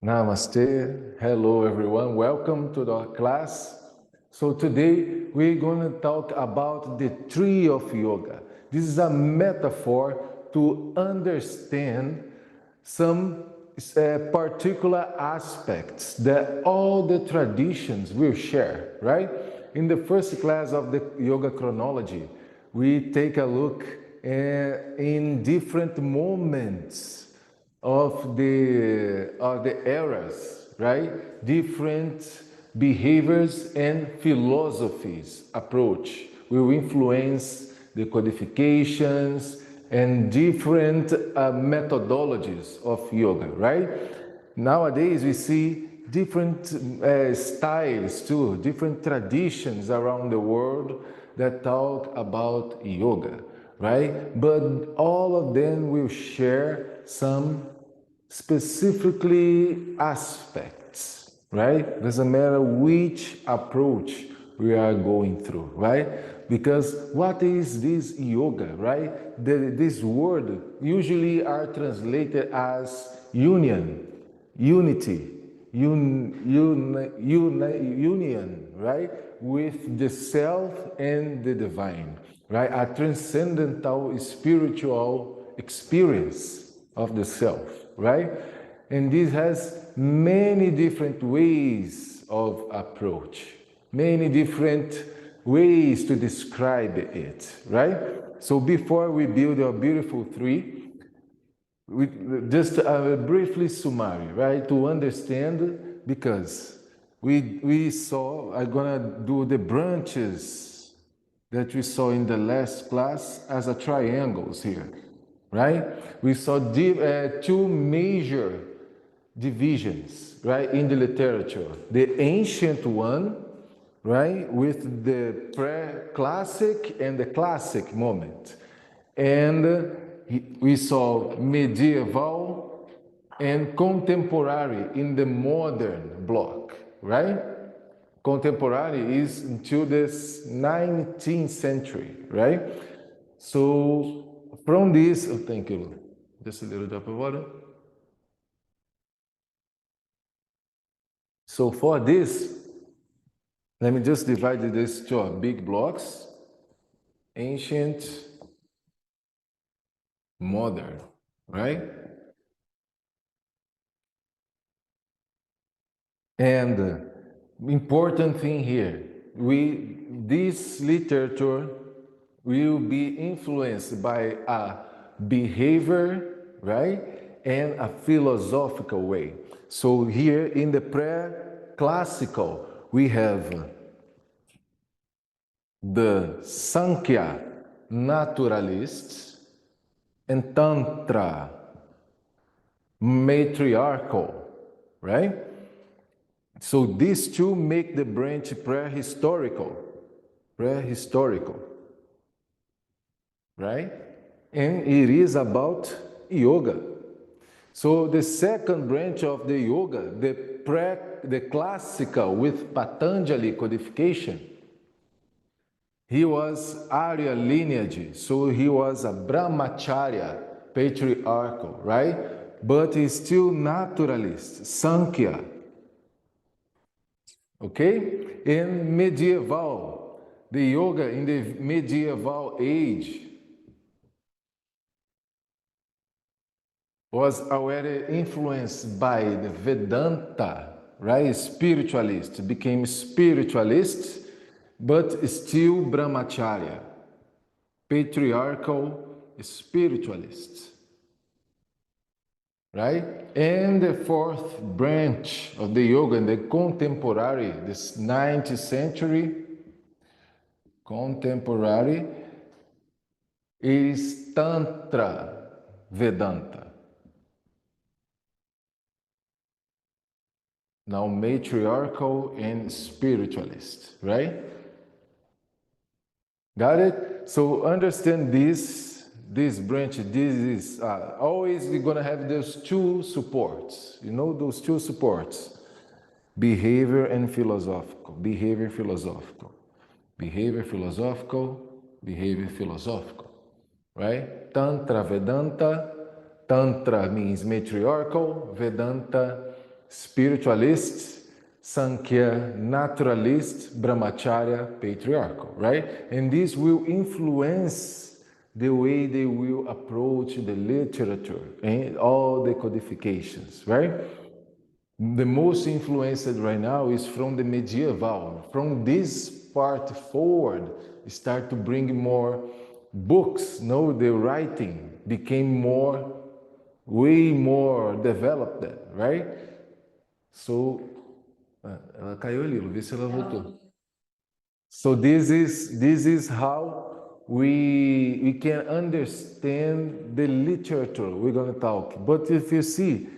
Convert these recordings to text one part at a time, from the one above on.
Namaste. Hello, everyone. Welcome to the class. So today we're going to talk about the tree of yoga. This is a metaphor to understand some particular aspects that all the traditions will share, right? In the first class of the yoga chronology, we take a look in different moments of the eras, right? Different behaviors and philosophies approach will influence the codifications and different methodologies of yoga, right? Nowadays we see different styles too, different traditions around the world that talk about yoga, right? But all of them will share some specifically aspects, right? Doesn't matter which approach we are going through, right? Because what is this yoga, right? This word usually are translated as union, unity, union, right? With the self and the divine, right? A transcendental spiritual experience of the self, right? And this has many different ways of approach, many different ways to describe it, right? So before we build our beautiful tree, we just briefly summary, right? To understand, because we saw, I'm gonna do the branches that we saw in the last class as a triangles here, right? We saw two major divisions, right, in the literature. The ancient one, right, with the pre-classic and the classic moment. And we saw medieval and contemporary in the modern block, right? Contemporary is until the 19th century, right? So from this, oh, thank you. Just a little drop of water. So for this, let me just divide this to big blocks, ancient, modern, right? And important thing here, this literature will be influenced by a behavior, right, and a philosophical way. So here in the pre-classical, we have the Sankhya naturalists and Tantra matriarchal, right? So these two make the branch prehistorical, right? And it is about yoga. So the second branch of the yoga, the classical with Patanjali codification, he was Arya lineage, so he was a brahmacharya, patriarchal, right? But he's still naturalist, Sankhya. Okay? In medieval, the yoga in the medieval age was already influenced by the Vedanta, right? Spiritualist, became spiritualist, but still brahmacharya, patriarchal spiritualist, right? And the fourth branch of the yoga in the contemporary, this 19th century, contemporary, is Tantra Vedanta. Now matriarchal and spiritualist, right? Got it? So understand this branch, this is always you're gonna have those two supports, you know, those two supports, behavior and philosophical, behavior philosophical, behavior philosophical, behavior philosophical, right? Tantra Vedanta, Tantra means matriarchal, Vedanta spiritualist, Sankhya naturalist, Brahmacharya patriarchal, right? And this will influence the way they will approach the literature and all the codifications, right? The most influenced right now is from the medieval. From this part forward, start to bring more books. No, the writing became more, way more developed, right? So, ela caiu ali, vê se ela voltou. So this is how we can understand the literature we're going to talk. But if you see,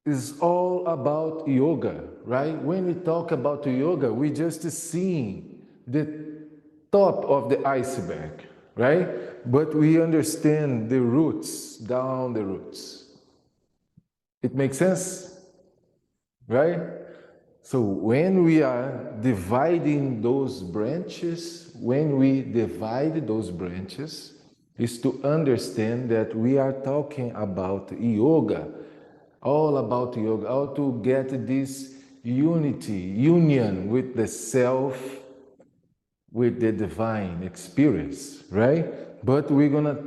it's all about yoga, right? When we talk about yoga, we just see the top of the iceberg, right? But we understand the roots, down the roots. It makes sense, right? So when we are dividing those branches, when we divide those branches, is to understand that we are talking about yoga, all about yoga, how to get this unity, union with the self, with the divine experience, right? But we're gonna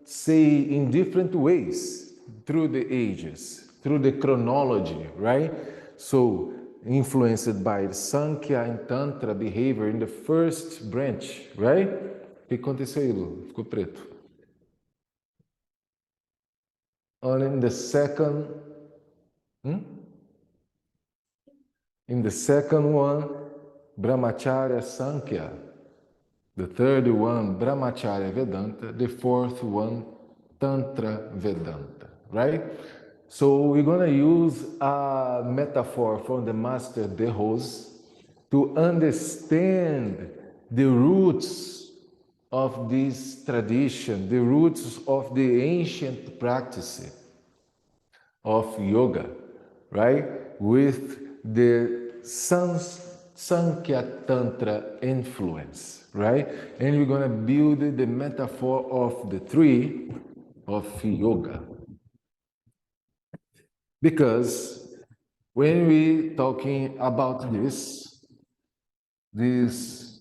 say in different ways through the ages, through the chronology, right? So influenced by Sankhya and Tantra behavior in the first branch, right? O que aconteceu aí, Lu? Ficou preto. And in the second, in the second one, Brahmacharya Sankhya. The third one, Brahmacharya Vedanta. The fourth one, Tantra Vedanta, right? So we're going to use a metaphor from the Master De Rose to understand the roots of this tradition, the roots of the ancient practice of yoga, right? With the Sankhya Tantra influence, right? And we're going to build the metaphor of the tree of yoga. Because when we talking about this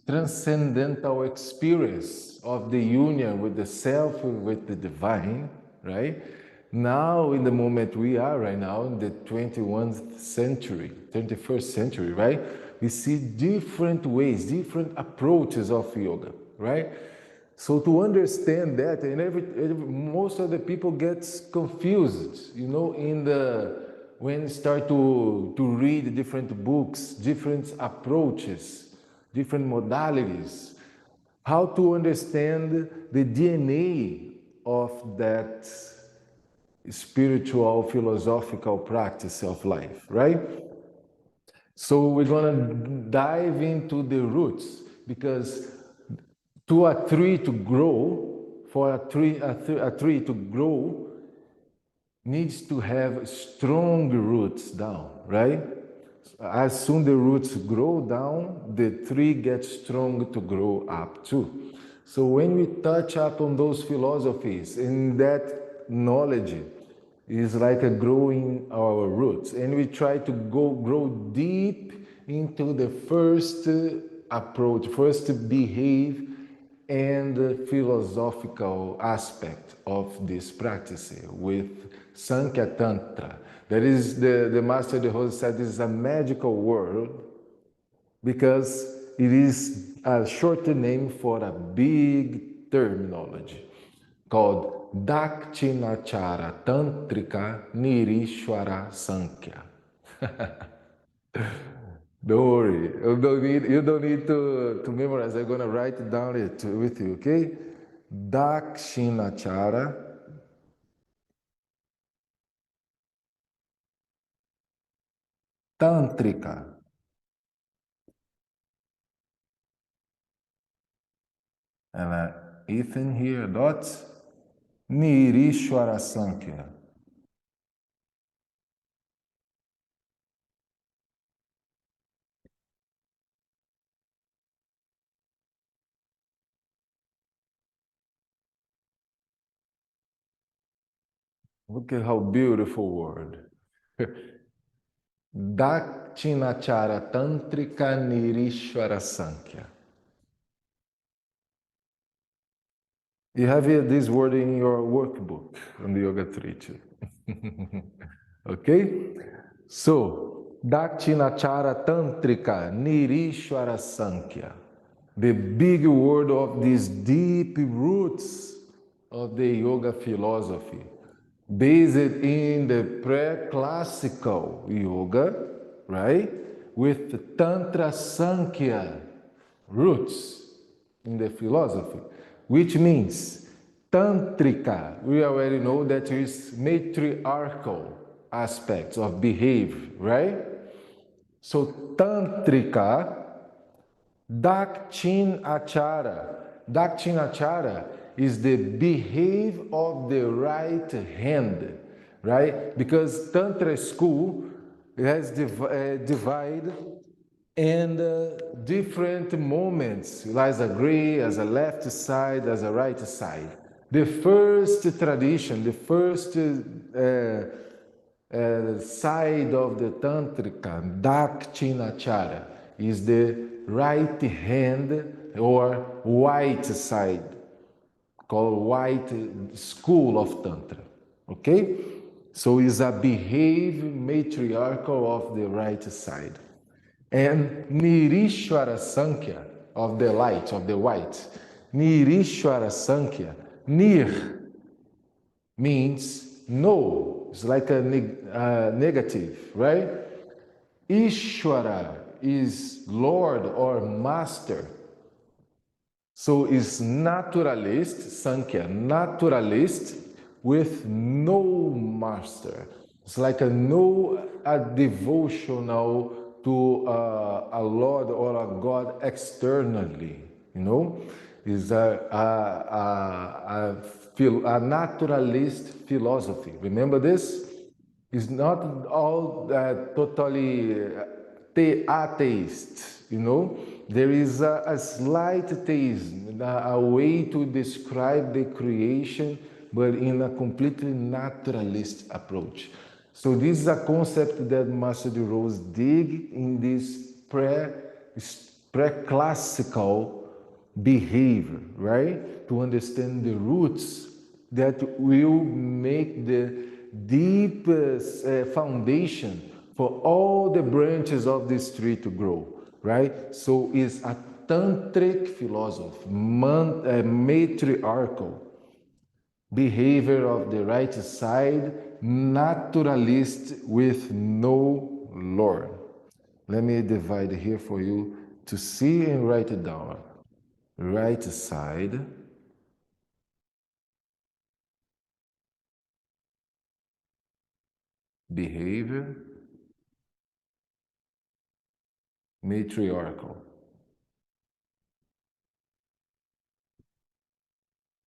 transcendental experience of the union with the self, with the divine, right? Now, in the moment we are right now, in the 21st century, 21st century, right? We see different ways, different approaches of yoga, right? So to understand that, and most of the people gets confused, you know, when start to read different books, different approaches, different modalities, how to understand the DNA of that spiritual, philosophical practice of life, right? So we're gonna dive into the roots, because to a tree to grow, for a tree to grow, needs to have strong roots down, right? As soon the roots grow down, the tree gets strong to grow up too. So when we touch up on those philosophies, and that knowledge is like a growing our roots, and we try to grow deep into the first approach, first behave and philosophical aspect of this practice with Sankhya Tantra. That is, the Master De Rose said, this is a magical word because it is a short name for a big terminology called Dakshinachara Tantrika Nirishwara Sankhya. Don't worry, you don't need to memorize. I'm going to write it down with you, okay? Dakshinachara Tantrika. And Ethan here, dots. Nirishwara Sankhya. Look at how beautiful word. Dakshinachara Tantrika Nirishwara Sankhya. You have this word in your workbook on the Yoga Trichy. Okay? So, Dakshinachara Tantrika Nirishwara Sankhya. The big word of these deep roots of the yoga philosophy, based in the pre-classical yoga, right? With Tantra Sankhya roots in the philosophy, which means Tantrika, we already know that is matriarchal aspects of behavior, right? So Tantrika, Dakshinachara. Dakshinachara is the behave of the right hand, right? Because Tantra school has divided in different moments, as a gray, as a left side, as a right side. The first tradition, the first side of the Tantrika, Dakshinachara, is the right hand or white side, called white school of Tantra. Okay? So it's a behave matriarchal of the right side. And Nirishwara Sankhya, of the light, of the white. Nirishwara Sankhya, Nir means no. It's like a negative, right? Ishwara is Lord or Master. So it's naturalist, Sankhya, naturalist with no master. It's like a devotional to a Lord or a God externally, you know? Is a naturalist philosophy. Remember this? It's not all totally atheist, you know. There is a slight theism, a way to describe the creation, but in a completely naturalist approach. So this is a concept that Master de Rose dig in this pre-classical behavior, right? To understand the roots that will make the deep foundation for all the branches of this tree to grow, right? So it's a tantric philosophy, matriarchal behavior of the right side, naturalist with no Lord. Let me divide here for you to see and write it down. Right side, behavior, matriarchal.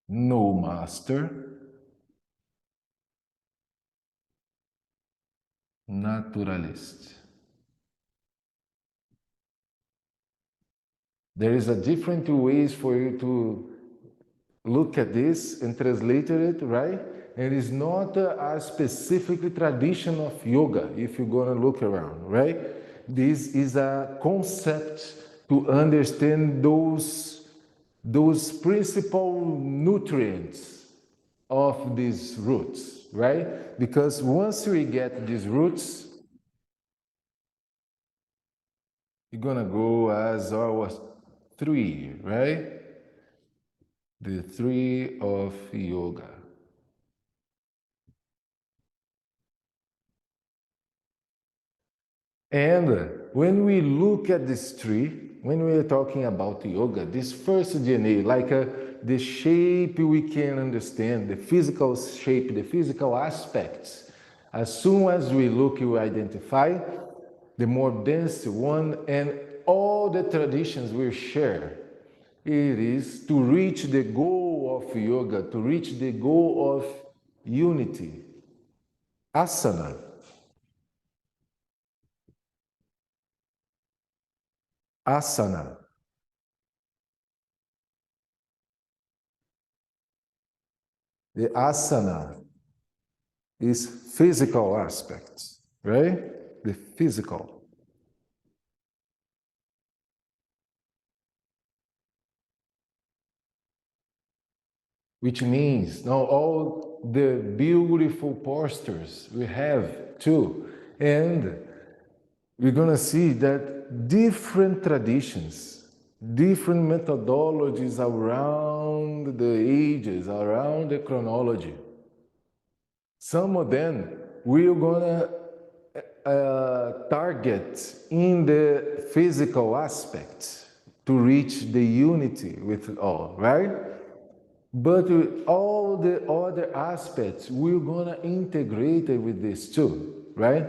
No master, naturalist. There is a different ways for you to look at this and translate it, right? And it's not a specific tradition of yoga, if you're going to look around, right? This is a concept to understand those principal nutrients of these roots, right? Because once we get these roots, you're going to go as our three, right? The three of yoga. And when we look at this tree, when we are talking about yoga, this first DNA, like the shape we can understand, the physical shape, the physical aspects, as soon as we look, we identify the more dense one, and all the traditions we share. It is to reach the goal of yoga, to reach the goal of unity. Asana. Asana. The asana is physical aspects, right? The physical. Which means now all the beautiful postures we have too. And we're going to see that different traditions, different methodologies around the ages, around the chronology. Some of them we're going to target in the physical aspect to reach the unity with all, right? But all the other aspects, we're going to integrate it with this too, right?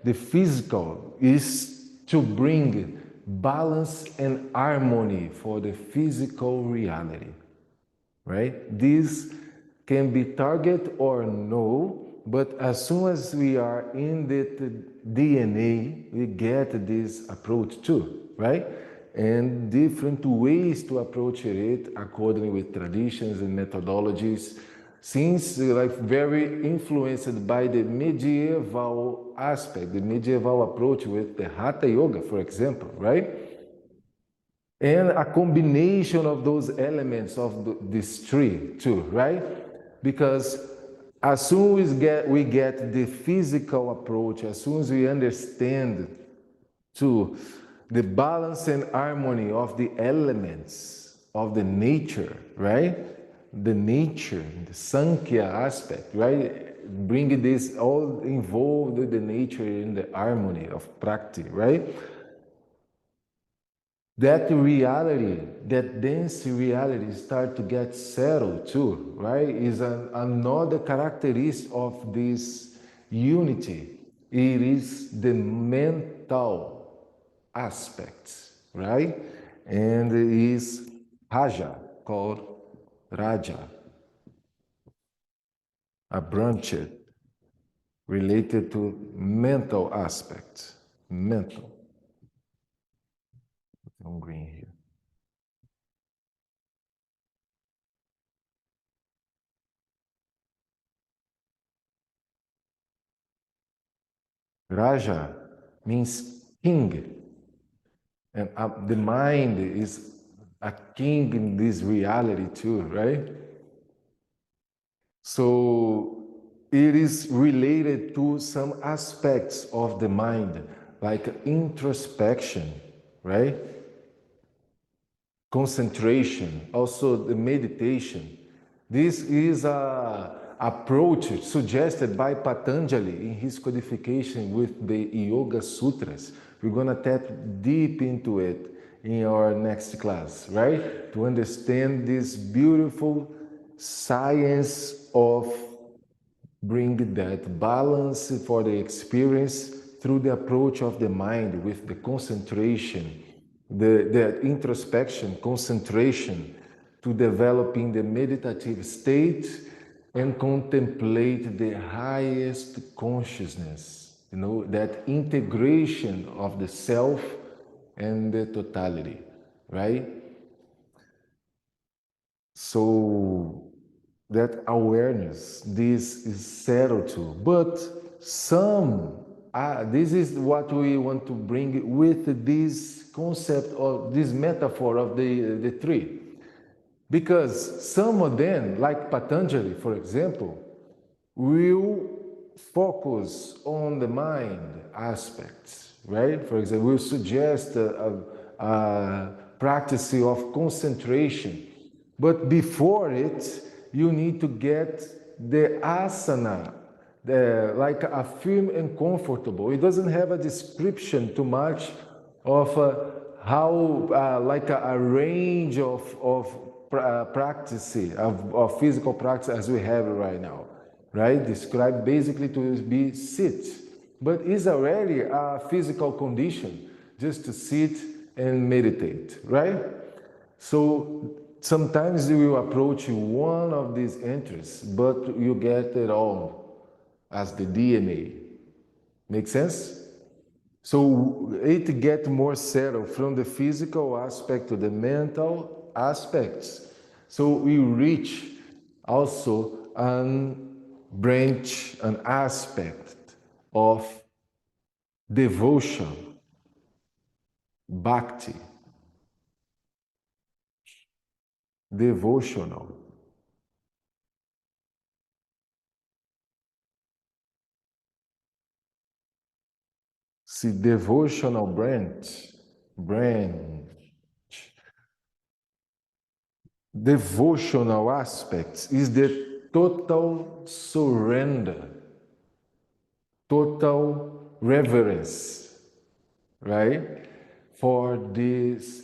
The physical is to bring balance and harmony for the physical reality, right? This can be target or no, but as soon as we are in the DNA, we get this approach too, right? And different ways to approach it according with traditions and methodologies, since like very influenced by the medieval aspect, the medieval approach with the Hatha Yoga, for example, right? And a combination of those elements of this tree too, right? Because as soon as we get the physical approach, as soon as we understand to the balance and harmony of the elements of the nature, right? The nature, the Sankhya aspect, right? Bring this all involved the nature in the harmony of Prakti, right? That reality, that dense reality start to get settled too, right? Is another characteristic of this unity. It is the mental aspects, right? And it is Raja, called Raja, a branch related to mental aspects, mental. Some green here. Raja means king, and the mind is a king in this reality too, right? So it is related to some aspects of the mind, like introspection, right? Concentration, also the meditation. This is a approach suggested by Patanjali in his codification with the Yoga Sutras. We're going to tap deep into it in our next class, right? To understand this beautiful science of bring that balance for the experience through the approach of the mind with the concentration, the introspection, concentration, to developing the meditative state and contemplate the highest consciousness, that integration of the self and the totality, right? So that awareness, this is settled too. But this is what we want to bring with this concept of this metaphor of the tree. Because some of them, like Patanjali, for example, will focus on the mind aspects, right? For example, will suggest a practice of concentration. But before it, you need to get the asana, like a firm and comfortable. It doesn't have a description too much of how, like a range of practice, of physical practice as we have right now, right? Described basically to be sit. But it's already a physical condition just to sit and meditate, right? So sometimes you will approach one of these interests, but you get it all as the DNA. Make sense? So it gets more settled from the physical aspect to the mental aspects. So we reach also an branch, an aspect of devotion, bhakti, devotional. See, devotional branch, devotional aspects is the total surrender, total reverence, right? For this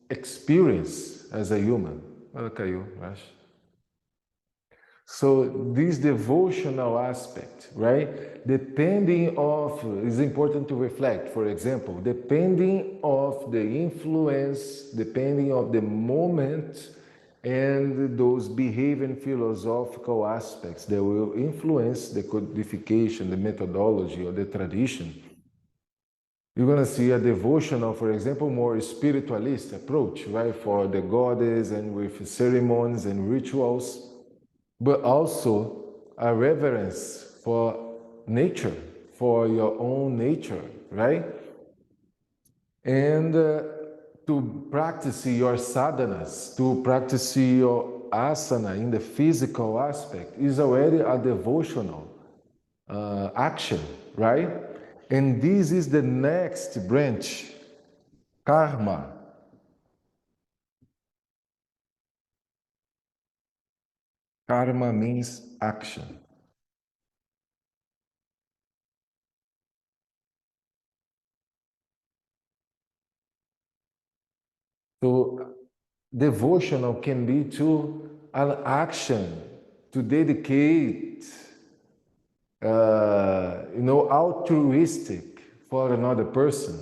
experience as a human. Ela caiu, acho. So this devotional aspect, right? Depending of, it's important to reflect, for example, depending of the influence, depending of the moment, and those behavior and philosophical aspects that will influence the codification, the methodology, or the tradition. You're going to see a devotional, for example, more spiritualist approach, right? For the goddess and with ceremonies and rituals, but also a reverence for nature, for your own nature, right? And to practice your sadhanas, to practice your asana in the physical aspect is already a devotional action, right? And this is the next branch, karma. Karma means action. So devotional can be to an action to dedicate, altruistic for another person,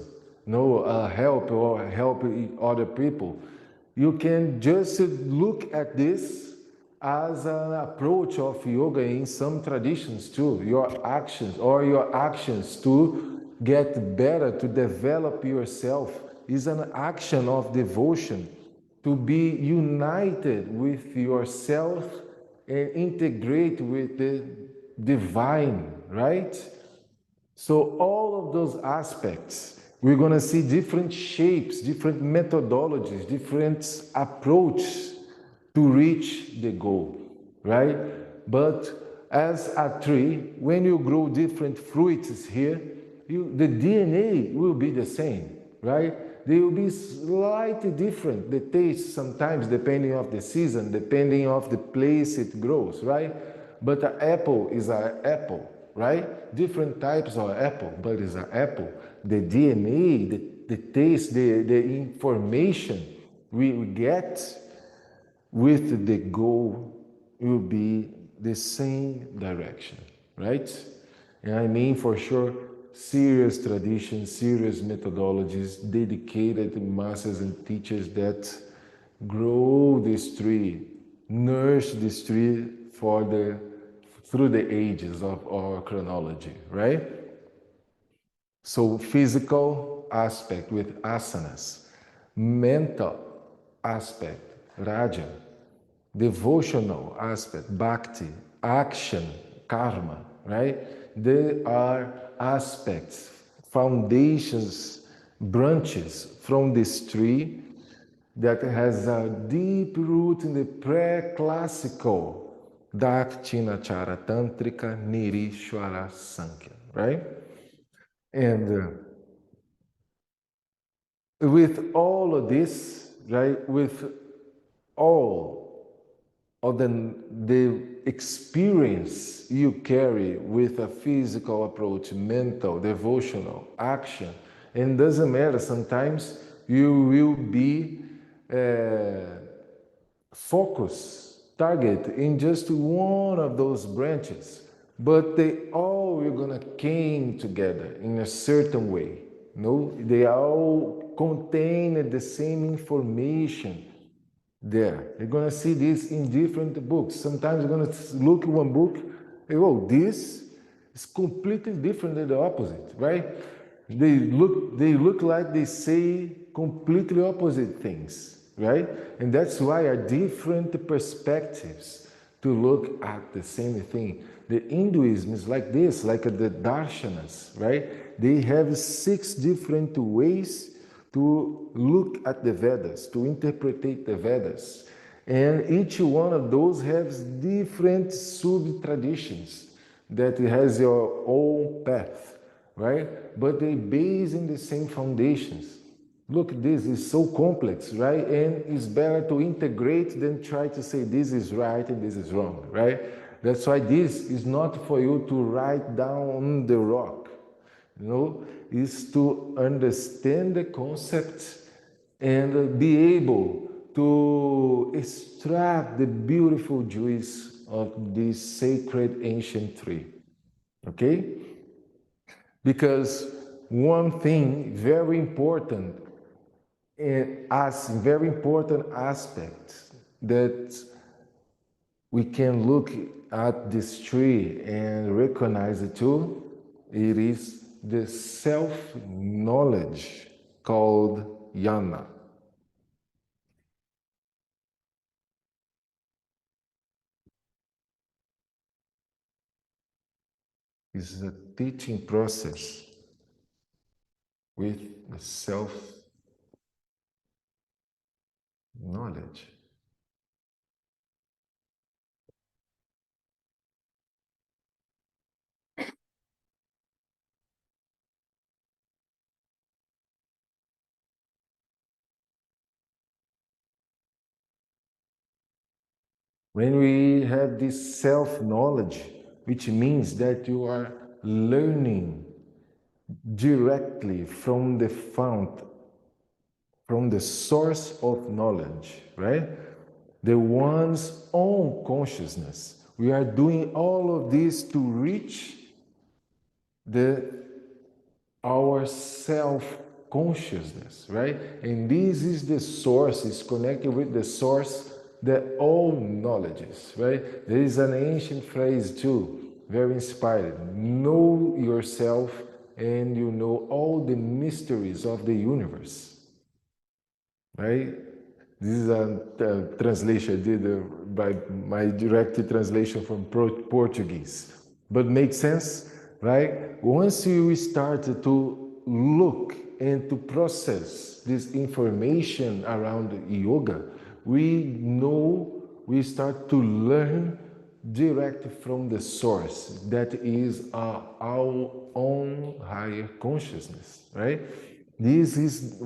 help or help other people. You can just look at this as an approach of yoga in some traditions too. Your actions to get better, to develop yourself is an action of devotion, to be united with yourself and integrate with the divine, right? So all of those aspects, we're going to see different shapes, different methodologies, different approaches to reach the goal, right? But as a tree, when you grow different fruits here, the DNA will be the same, right? They will be slightly different, the taste sometimes depending of the season, depending of the place it grows, right? But an apple is an apple, right? Different types of apple, but it's an apple. The DNA, the taste, the information we get with the goal will be the same direction, right? And I mean for sure, serious traditions, serious methodologies, dedicated masters and teachers that grow this tree, nourish this tree through the ages of our chronology, right? So physical aspect with asanas, mental aspect, raja, devotional aspect, bhakti, action, karma, right? They are aspects, foundations, branches from this tree that has a deep root in the pre-classical Dakshinachara Tantrika Nirishwara Sankhya, right? And with all of this, right, with all of the experience you carry with a physical approach, mental, devotional, action, and doesn't matter, sometimes you will be focused, target in just one of those branches, but they all are gonna came together in a certain way. No, they all contain the same information there. You're gonna see this in different books. Sometimes you're gonna look at one book, and, oh, this is completely different than the opposite, right? They look like they say completely opposite things, right? And that's why are different perspectives to look at the same thing. The Hinduism is like this, like the darshanas, right? They have 6 different ways to look at the Vedas, to interpret the Vedas. And each one of those has different sub-traditions that has your own path, right? But they base in the same foundations. Look, this is so complex, right? And it's better to integrate than try to say this is right and this is wrong, right? That's why this is not for you to write down on the rock, is to understand the concept and be able to extract the beautiful juice of this sacred ancient tree. Okay? Because one thing very important, as very important aspect that we can look at this tree and recognize it too, it is the self-knowledge called Jnana. It's a teaching process with the self-knowledge. When we have this self-knowledge, which means that you are learning directly from the fount, from the source of knowledge, right? The one's own consciousness. We are doing all of this to reach our self-consciousness, right? And this is the source, is connected with the source that all knowledge is, right? There is an ancient phrase too, very inspired. Know yourself and you know all the mysteries of the universe, right? This is a translation I did by my direct translation from Portuguese, but makes sense, right? Once you start to look and to process this information around yoga, we start to learn direct from the source that is our own higher consciousness, right? This is the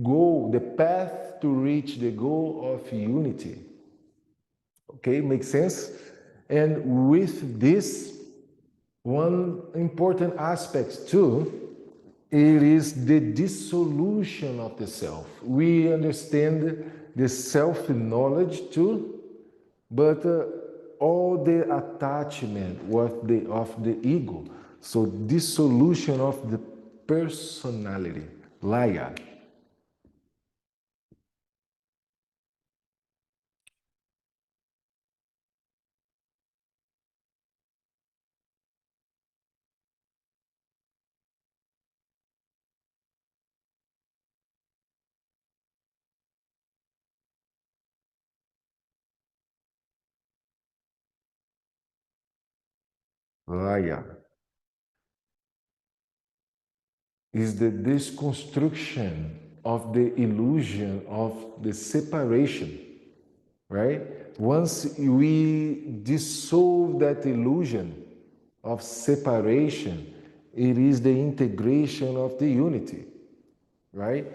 goal, the path to reach the goal of unity. Okay, makes sense? And with this, one important aspect too, it is the dissolution of the self. We understand the self-knowledge too, but all the attachment of the ego. So dissolution of the personality, Layá. Layá is the deconstruction of the illusion of the separation, right? Once we dissolve that illusion of separation, it is the integration of the unity, right?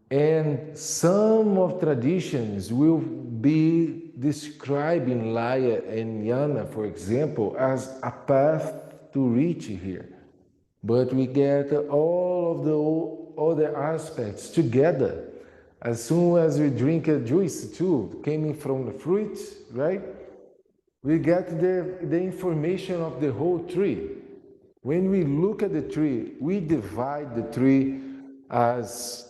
And some of traditions will be describing Layá and Jnana, for example, as a path to reach here. But we get all of the other aspects together. As soon as we drink a juice too, coming from the fruit, right? We get the information of the whole tree. When we look at the tree, we divide the tree as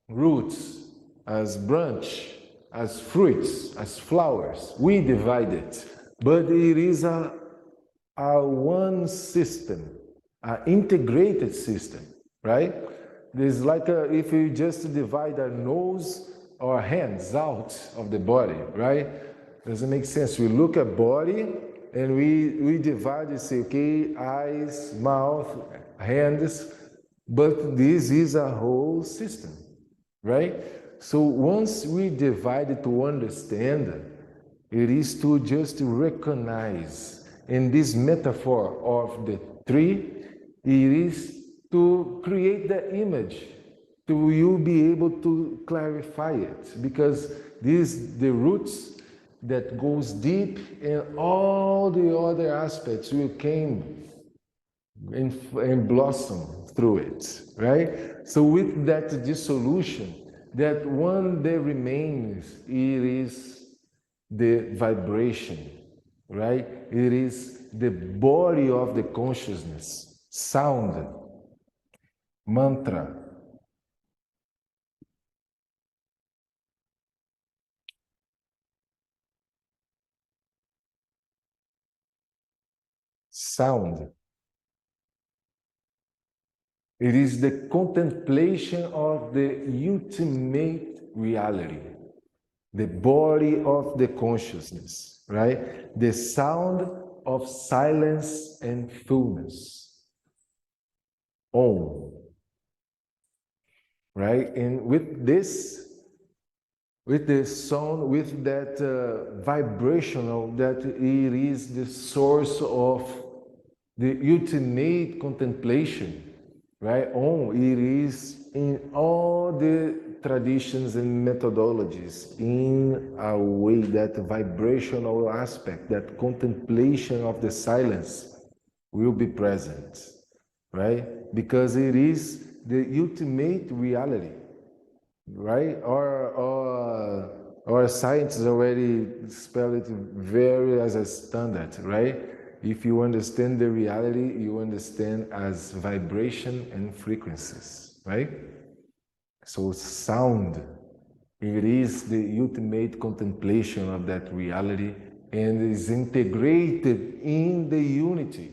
roots, as branch, as fruits, as flowers. We divide it. But it is a one system, an integrated system, right? It's like if you just divide our nose or hands out of the body, right? Doesn't make sense. We look at body And we divide and say, okay, eyes, mouth, hands, but this is a whole system, right? So once we divide it to understand, it is to just recognize in this metaphor of the tree, it is to create the image, to you be able to clarify it, because these the roots that goes deep and all the other aspects will came and blossom through it, right? So with that dissolution, that one that remains, it is the vibration, right? It is the body of the consciousness, sound, mantra, sound. It is the contemplation of the ultimate reality, the body of the consciousness, right? The sound of silence and fullness. Om. Right? And with this, with the sound, with that vibrational, that it is the source of the ultimate contemplation, right? Om, it is in all the traditions and methodologies, in a way, that vibrational aspect, that contemplation of the silence will be present, right? Because it is the ultimate reality, right? Our scientists already spell it very as a standard, right? If you understand the reality, you understand as vibration and frequencies, right? So sound, it is the ultimate contemplation of that reality, and is integrated in the unity,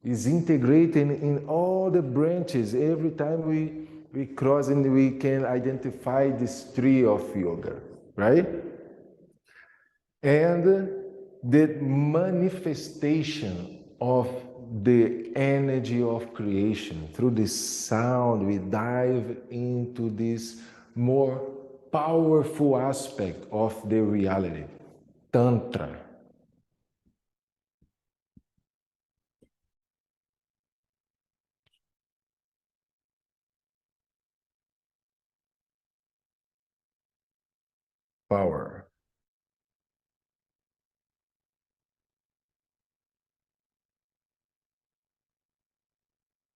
is integrated in all the branches. Every time we cross and we can identify this tree of yoga, right? And the manifestation of the energy of creation through this sound, we dive into this more powerful aspect of the reality, Tantra. Power.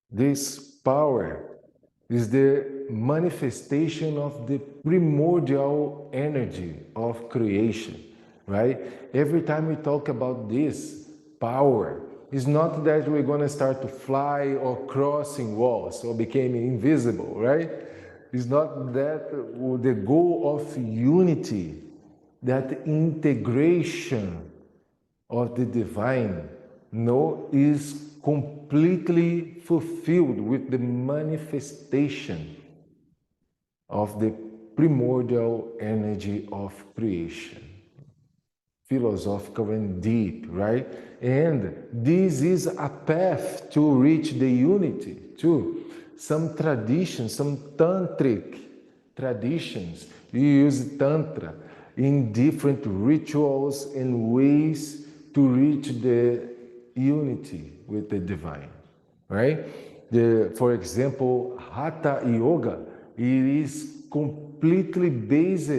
This power is the manifestation of the primordial energy of creation, right? Every time we talk about this power, it's not that we're going to start to fly or crossing walls or become invisible, right? It's not that the goal of unity, that integration of the divine, no, is completely fulfilled with the manifestation of the primordial energy of creation. Philosophical and deep, right? And this is a path to reach the unity too. Some traditions, some tantric traditions, you use tantra in different rituals and ways to reach the unity with the divine, right? For example, Hatha Yoga, it is completely based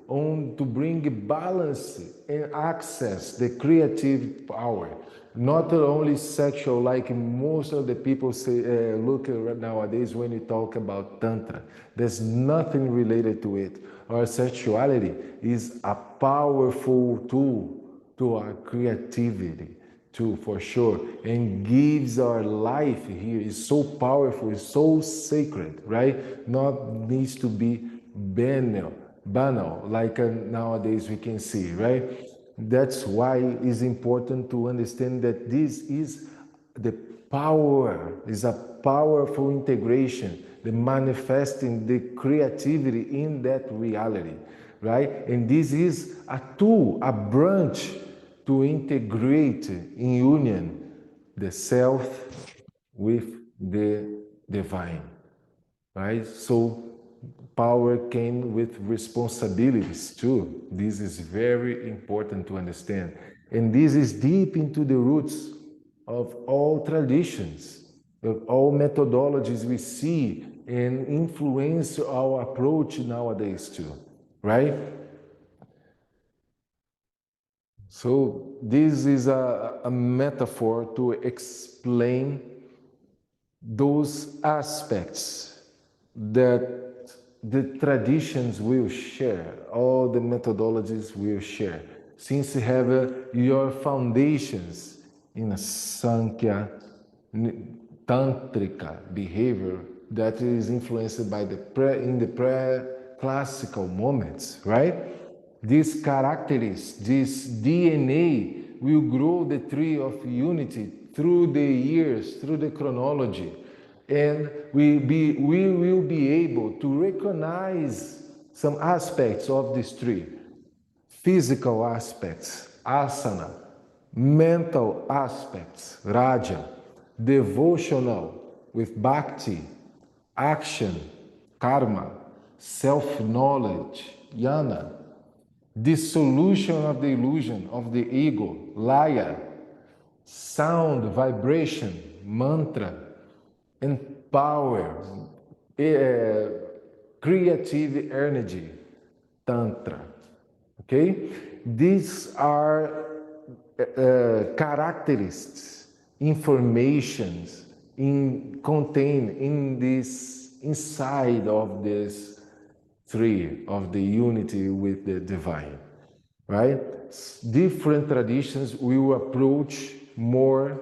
on to bring balance and access the creative power, not only sexual, like most of the people say, look nowadays when you talk about Tantra. There's nothing related to it. Our sexuality is a powerful tool to our creativity too, for sure, and gives our life here is so powerful, is so sacred, right? Not needs to be banal, like nowadays we can see, right? That's why it's important to understand that this is the power, is a powerful integration, the manifesting the creativity in that reality, right? And this is a tool, a branch to integrate in union the self with the divine, right? So power came with responsibilities too. This is very important to understand. And this is deep into the roots of all traditions, of all methodologies we see and influence our approach nowadays too, right? So this is a metaphor to explain those aspects that the traditions will share, all the methodologies will share. Since you have your foundations in a Sankhya, Tantrika behavior that is influenced by the pre-classical moments, right? These characteristics, this DNA will grow the tree of unity through the years, through the chronology, and we will be able to recognize some aspects of this tree. Physical aspects, asana, mental aspects, raja, devotional with bhakti, action, karma, self-knowledge, jnana, dissolution of the illusion of the ego, layá, sound, vibration, mantra, and power, creative energy, tantra. Okay? These are characteristics, informations contained in this, inside of this tree of the unity with the divine, right? Different traditions will approach more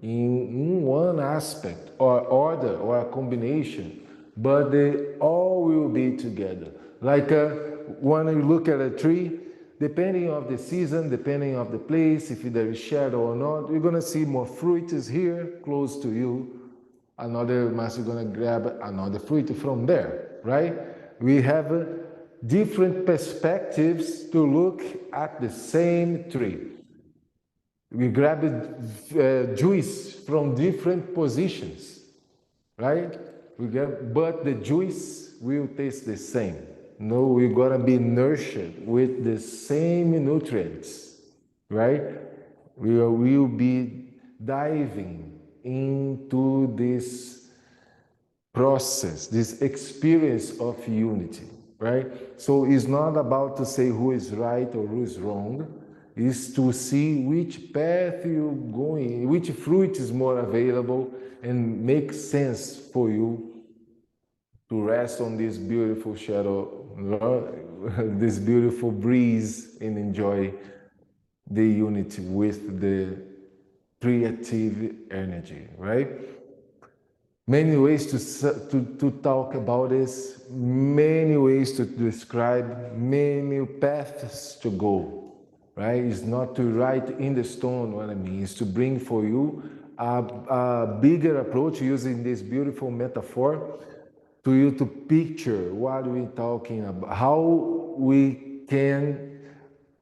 in one aspect or order or a combination, but they all will be together. Like when you look at a tree, depending on the season, depending on the place, if there is shadow or not, you're going to see more fruit is here, close to you. Another master is going to grab another fruit from there, right? We have different perspectives to look at the same tree. We grab juice from different positions, right? But the juice will taste the same. No, we're gonna be nurtured with the same nutrients, right? We will be diving into this process, this experience of unity, right? So it's not about to say who is right or who is wrong. Is to see which path you're going, which fruit is more available and makes sense for you to rest on this beautiful shadow, this beautiful breeze, and enjoy the unity with the creative energy, right? Many ways to talk about this, many ways to describe, many paths to go. Right? It's not to write in the stone what I mean. It's to bring for you a bigger approach using this beautiful metaphor to you to picture what we're talking about, how we can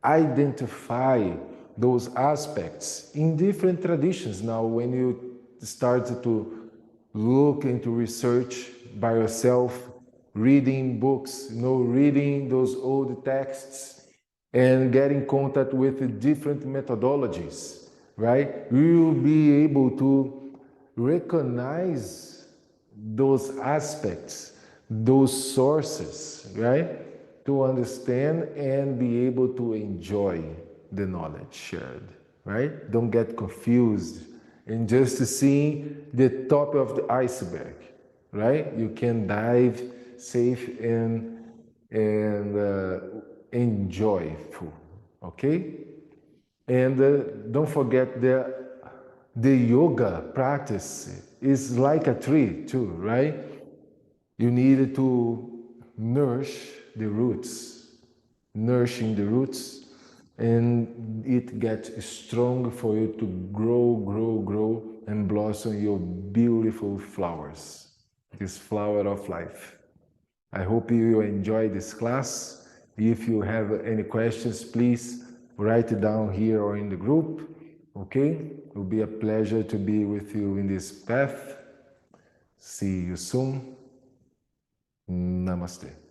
identify those aspects in different traditions. Now, when you start to look into research by yourself, reading books, reading those old texts, and get in contact with different methodologies, right? We will be able to recognize those aspects, those sources, right? To understand and be able to enjoy the knowledge shared, right? Don't get confused and just see the top of the iceberg, right? You can dive safe and enjoyful, okay? And don't forget the yoga practice is like a tree too, right? You need to nourish the roots, nourishing the roots, and it gets strong for you to grow, and blossom your beautiful flowers, this flower of life. I hope you enjoy this class. If you have any questions, please write it down here or in the group. Okay? It will be a pleasure to be with you in this path. See you soon. Namaste.